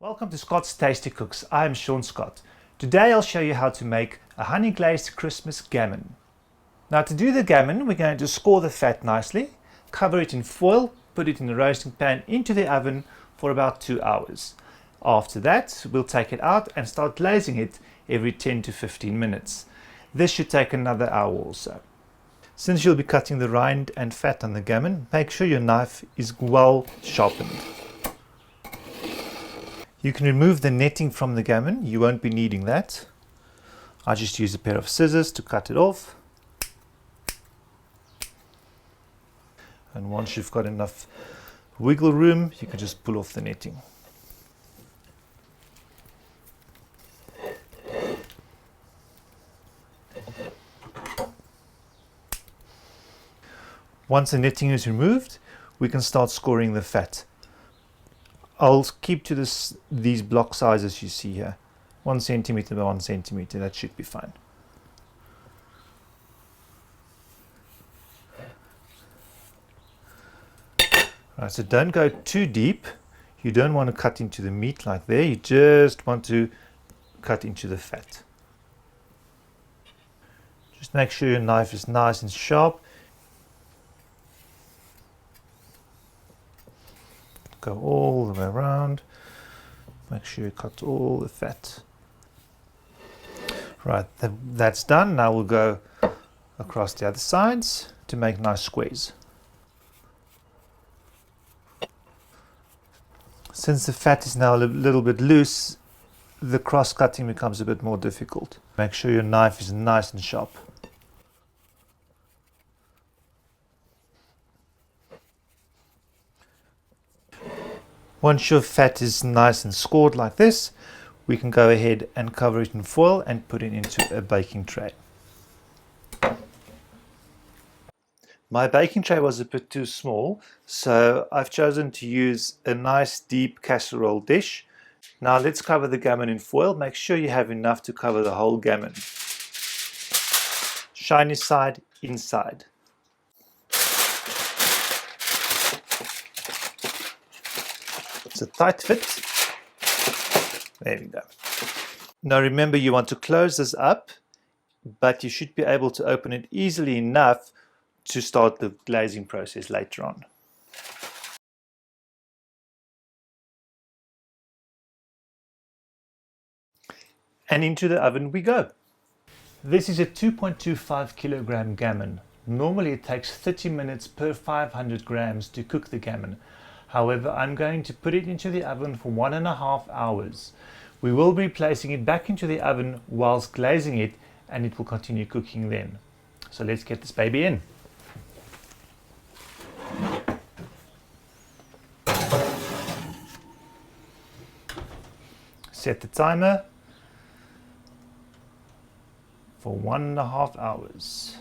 Welcome to Scott's Tasty Cooks. I'm Sean Scott. Today I'll show you how to make a honey glazed Christmas gammon. Now to do the gammon, we're going to score the fat nicely, cover it in foil, put it in the roasting pan into the oven for about 2 hours. After that, we'll take it out and start glazing it every 10 to 15 minutes. This should take another hour or so. Since you'll be cutting the rind and fat on the gammon, make sure your knife is well sharpened. You can remove the netting from the gammon, you won't be needing that. I just use a pair of scissors to cut it off. And once you've got enough wiggle room, you can just pull off the netting. Once the netting is removed, we can start scoring the fat. I'll keep to these block sizes you see here. 1 centimeter by 1 centimeter, that should be fine. Right, so don't go too deep. You don't want to cut into the meat like there, you just want to cut into the fat. Just make sure your knife is nice and sharp. Go all the way around, make sure you cut all the fat. Right, that's done. Now we'll go across the other sides to make nice squares. Since the fat is now a little bit loose, the cross cutting becomes a bit more difficult. Make sure your knife is nice and sharp. Once your fat is nice and scored like this, we can go ahead and cover it in foil and put it into a baking tray. My baking tray was a bit too small, so I've chosen to use a nice deep casserole dish. Now let's cover the gammon in foil. Make sure you have enough to cover the whole gammon. Shiny side inside. It's a tight fit. There we go. Now remember, you want to close this up, but you should be able to open it easily enough to start the glazing process later on. And into the oven we go. This is a 2.25 kilogram gammon. Normally it takes 30 minutes per 500 grams to cook the gammon. However, I'm going to put it into the oven for 1.5 hours. We will be placing it back into the oven whilst glazing it, and it will continue cooking then. So let's get this baby in. Set the timer for 1.5 hours.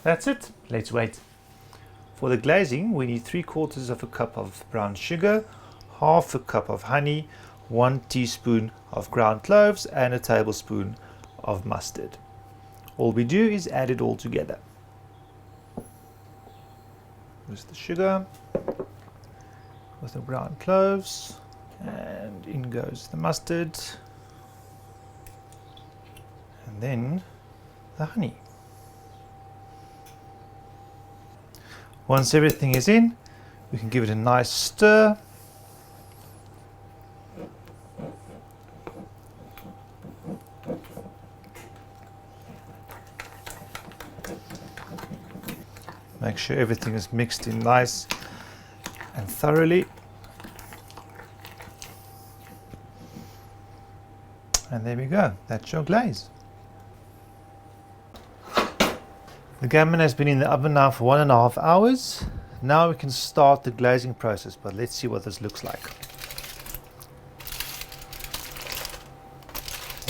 That's it. Let's wait. For the glazing, we need 3/4 cup of brown sugar, 1/2 cup of honey, 1 teaspoon of ground cloves, and a tablespoon of mustard. All we do is add it all together. There's the sugar with the ground cloves, and in goes the mustard, and then the honey. Once everything is in, we can give it a nice stir. Make sure everything is mixed in nice and thoroughly. And there we go, that's your glaze. The gammon has been in the oven now for 1.5 hours. Now we can start the glazing process, but let's see what this looks like.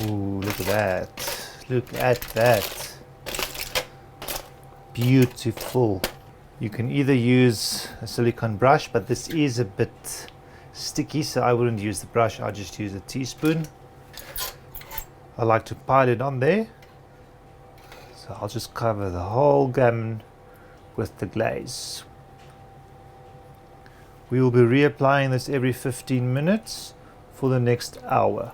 Ooh, look at that. Look at that. Beautiful. You can either use a silicone brush, but this is a bit sticky, so I wouldn't use the brush, I'll just use a teaspoon. I like to pile it on there. So I'll just cover the whole gammon with the glaze. We will be reapplying this every 15 minutes for the next hour.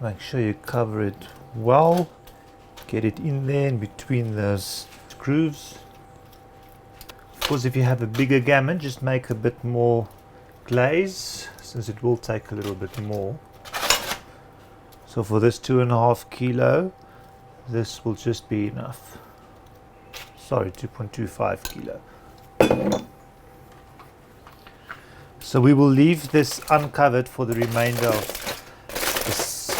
Make sure you cover it well. Get it in there in between those grooves. Of course, if you have a bigger gammon, just make a bit more glaze, since it will take a little bit more. So for this 2.5 kilo, this will just be enough. Sorry, 2.25 kilo. So we will leave this uncovered for the remainder of this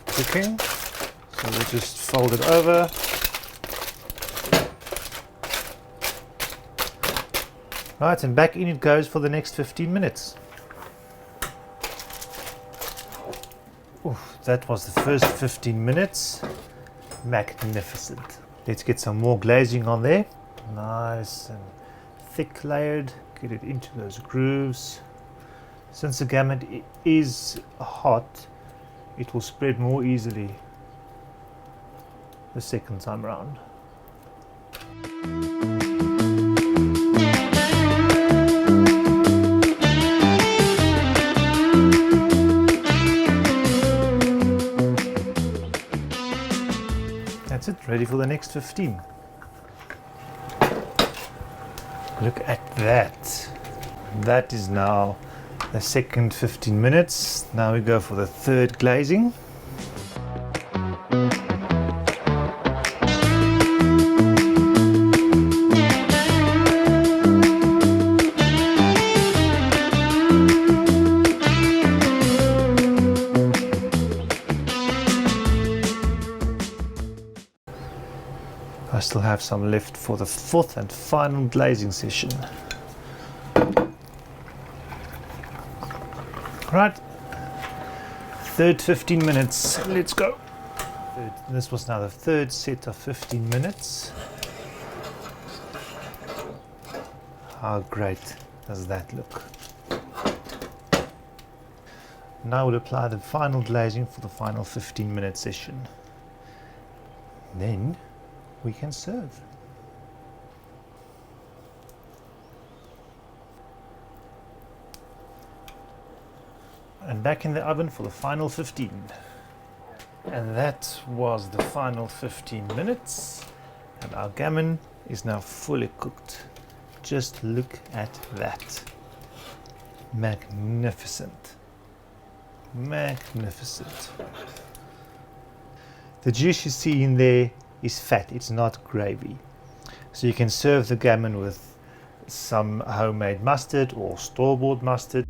cooking. So we'll just fold it over. Right, and back in it goes for the next 15 minutes. Oof, that was the first 15 minutes. Magnificent. Let's get some more glazing on there. Nice and thick layered. Get it into those grooves. Since the gammon is hot, it will spread more easily the second time around. That's it, ready for the next 15. Look at that. That is now the second 15 minutes. Now we go for the third glazing. I still have some left for the fourth and final glazing session. Right, third 15 minutes, let's go. This was now the third set of 15 minutes. How great does that look? Now we'll apply the final glazing for the final 15-minute session. Then we can serve. And back in the oven for the final 15. And that was the final 15 minutes. And our gammon is now fully cooked. Just look at that. Magnificent. Magnificent. The juice you see in there is fat, it's not gravy. So you can serve the gammon with some homemade mustard or store-bought mustard.